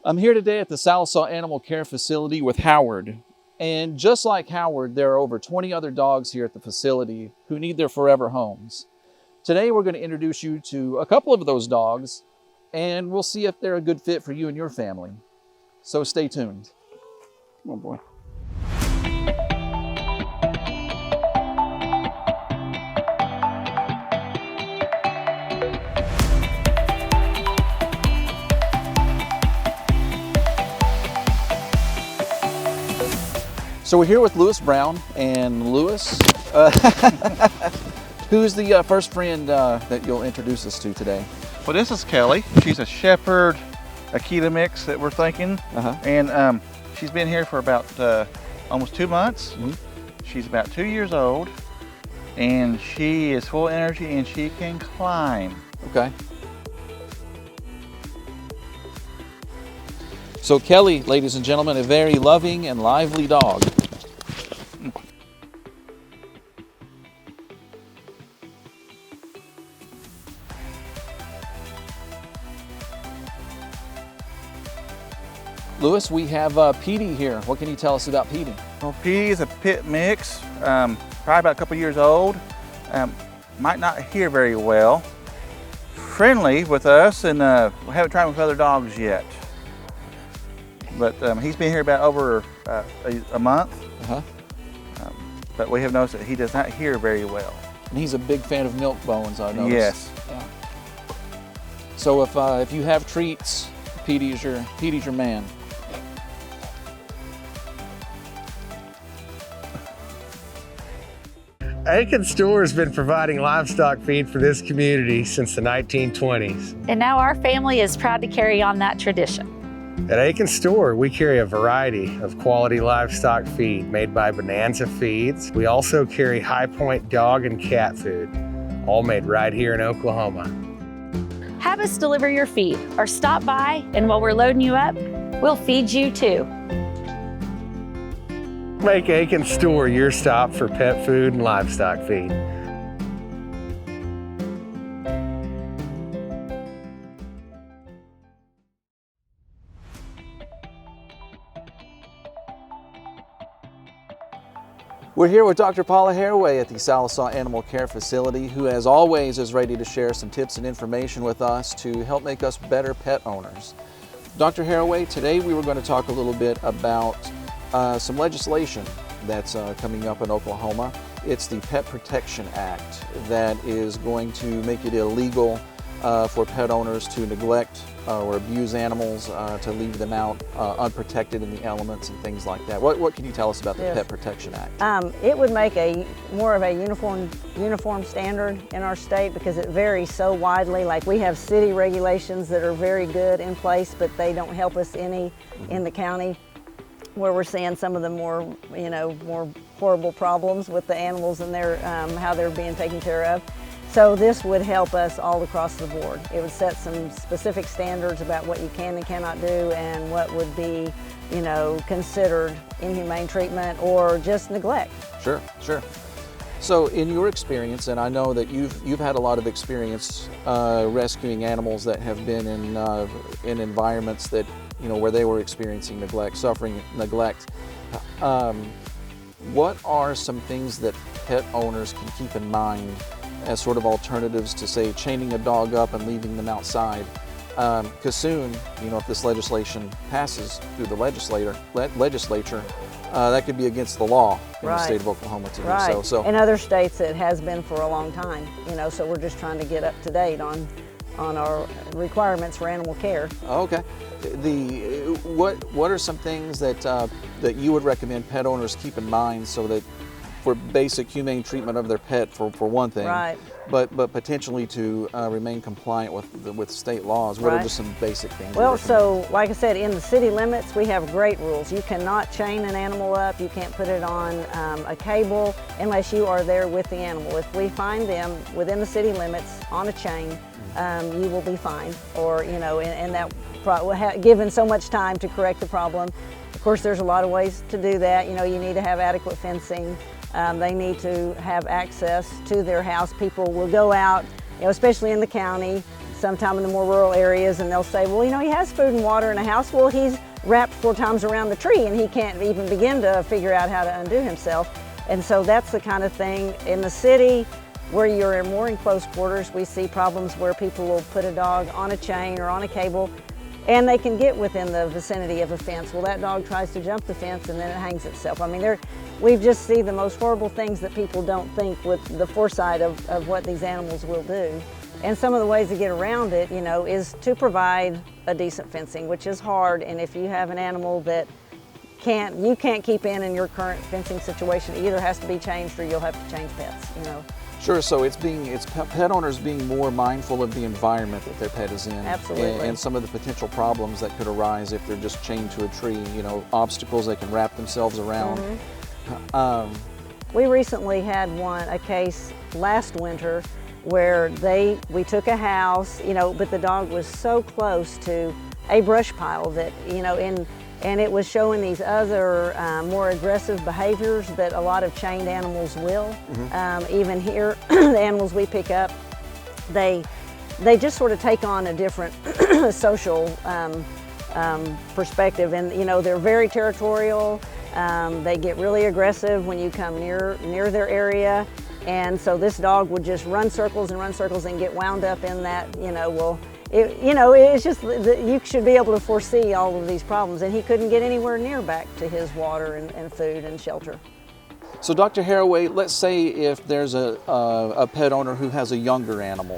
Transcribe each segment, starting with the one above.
I'm here today at the Sallisaw Animal Care Facility with Howard. And just like Howard, there are over 20 other dogs here at the facility who need their forever homes. Today, we're going to introduce you to a couple of those dogs, and we'll see if they're a good fit for you and your family. So stay tuned. Come on, boy. So we're here with Lewis Brown, and Lewis, who's the first friend that you'll introduce us to today? Well, this is Kelly. She's a Shepherd Akita mix that we're thinking, and she's been here for about almost 2 months. She's about 2 years old, and she is full of energy and she can climb. Okay. So Kelly, ladies and gentlemen, a very loving and lively dog. Lewis, we have Petey here. What can you tell us about Petey? Well, Petey is a pit mix, probably about a couple years old. Might not hear very well. Friendly with us, and we haven't tried him with other dogs yet. But he's been here about over a month. But we have noticed that he does not hear very well. And he's a big fan of milk bones, I noticed. Yes. Yeah. So if you have treats, Petey's your man. Aiken Store has been providing livestock feed for this community since the 1920s. And now our family is proud to carry on that tradition. At Aiken Store, we carry a variety of quality livestock feed made by Bonanza Feeds. We also carry High Point dog and cat food, all made right here in Oklahoma. Have us deliver your feed or stop by, and while we're loading you up, we'll feed you too. Make Aiken Store your stop for pet food and livestock feed. We're here with Dr. Paula Haraway at the Sallisaw Animal Care Facility, who as always is ready to share some tips and information with us to help make us better pet owners. Dr. Haraway, today we were going to talk a little bit about some legislation that's coming up in Oklahoma. It's the Pet Protection Act that is going to make it illegal for pet owners to neglect or abuse animals, to leave them out unprotected in the elements and things like that. What can you tell us about the Pet Protection Act? It would make more of a uniform standard in our state, because it varies so widely. Like, we have city regulations that are very good in place, but they don't help us any in the county, where we're seeing some of the more horrible problems with the animals and their how they're being taken care of. So this would help us all across the board. It would set some specific standards about what you can and cannot do, and what would be, considered inhumane treatment or just neglect. Sure. So in your experience, and I know that you've had a lot of experience rescuing animals that have been in environments that, where they were experiencing suffering neglect. What are some things that pet owners can keep in mind as sort of alternatives to, say, chaining a dog up and leaving them outside? Because soon, if this legislation passes through the legislature, that could be against the law in the state of Oklahoma to do so. So in other states, it has been for a long time. So we're just trying to get up to date on our requirements for animal care. Okay. What are some things that you would recommend pet owners keep in mind, so that for basic humane treatment of their pet, for one thing, but potentially to remain compliant with state laws? What are just some basic things? Well, so like I said, in the city limits, we have great rules. You cannot chain an animal up. You can't put it on a cable unless you are there with the animal. If we find them within the city limits on a chain, you will be fined, or and that given so much time to correct the problem. Of course, there's a lot of ways to do that. You need to have adequate fencing. They need to have access to their house. People will go out, especially in the county, sometime in the more rural areas, and they'll say, well, you know, he has food and water in a house. Well, he's wrapped 4 times around the tree and he can't even begin to figure out how to undo himself. And so that's the kind of thing in the city where you're more in close quarters. We see problems where people will put a dog on a chain or on a cable and they can get within the vicinity of a fence. Well, that dog tries to jump the fence and then it hangs itself. I mean, we've just seen the most horrible things that people don't think with the foresight of what these animals will do. And some of the ways to get around it, you know, is to provide a decent fencing, which is hard. And if you have an animal that you can't keep in your current fencing situation, it either has to be changed or you'll have to change pets, you know. Sure, so it's pet owners being more mindful of the environment that their pet is in. Absolutely. And some of the potential problems that could arise if they're just chained to a tree, you know, obstacles they can wrap themselves around. Mm-hmm. We recently had a case last winter where we took a house, you know, but the dog was so close to a brush pile that, you know, and it was showing these other more aggressive behaviors that a lot of chained animals will. Mm-hmm. Even here, the animals we pick up, they just sort of take on a different social perspective, and you know, they're very territorial. They get really aggressive when you come near their area. And so this dog would just run circles and get wound up in that, you know, well, it's just that you should be able to foresee all of these problems, and he couldn't get anywhere near back to his water and food and shelter. So Dr. Haraway, let's say if there's a pet owner who has a younger animal,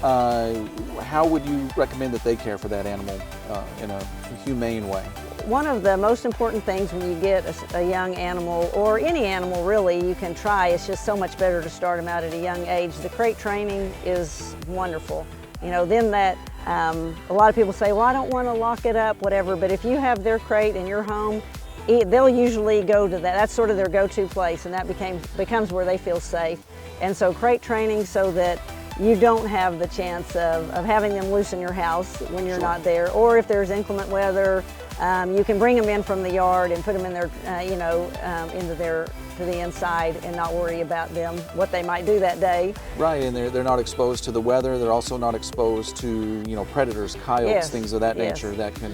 how would you recommend that they care for that animal in a humane way? One of the most important things when you get a young animal, or any animal really, you can try, it's just so much better to start them out at a young age. The crate training is wonderful. You know, then a lot of people say, well, I don't want to lock it up, whatever, but if you have their crate in your home, they'll usually go to that. That's sort of their go-to place, and that becomes where they feel safe. And so crate training so that you don't have the chance of having them loose in your house when you're not there, or if there's inclement weather, you can bring them in from the yard and put them in their, to the inside and not worry about them, what they might do that day. Right, and they're not exposed to the weather. They're also not exposed to, you know, predators, coyotes, things of that nature that can,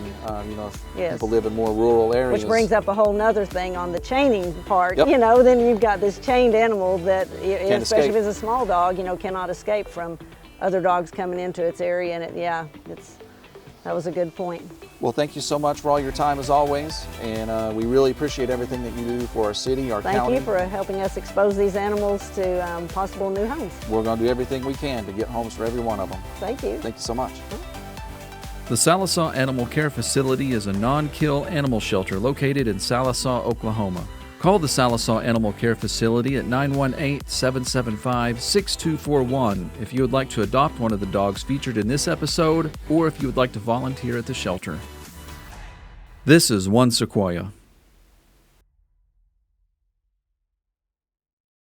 if people live in more rural areas. Which brings up a whole nother thing on the chaining part. Yep. You know, then you've got this chained animal that, especially if it's a small dog, you know, cannot escape from other dogs coming into its area, and that was a good point. Well, thank you so much for all your time as always, and we really appreciate everything that you do for our city, our county. Thank you for helping us expose these animals to possible new homes. We're going to do everything we can to get homes for every one of them. Thank you. Thank you so much. The Sallisaw Animal Care Facility is a non-kill animal shelter located in Sallisaw, Oklahoma. Call the Sallisaw Animal Care Facility at 918-775-6241 if you would like to adopt one of the dogs featured in this episode, or if you would like to volunteer at the shelter. This is One Sequoia.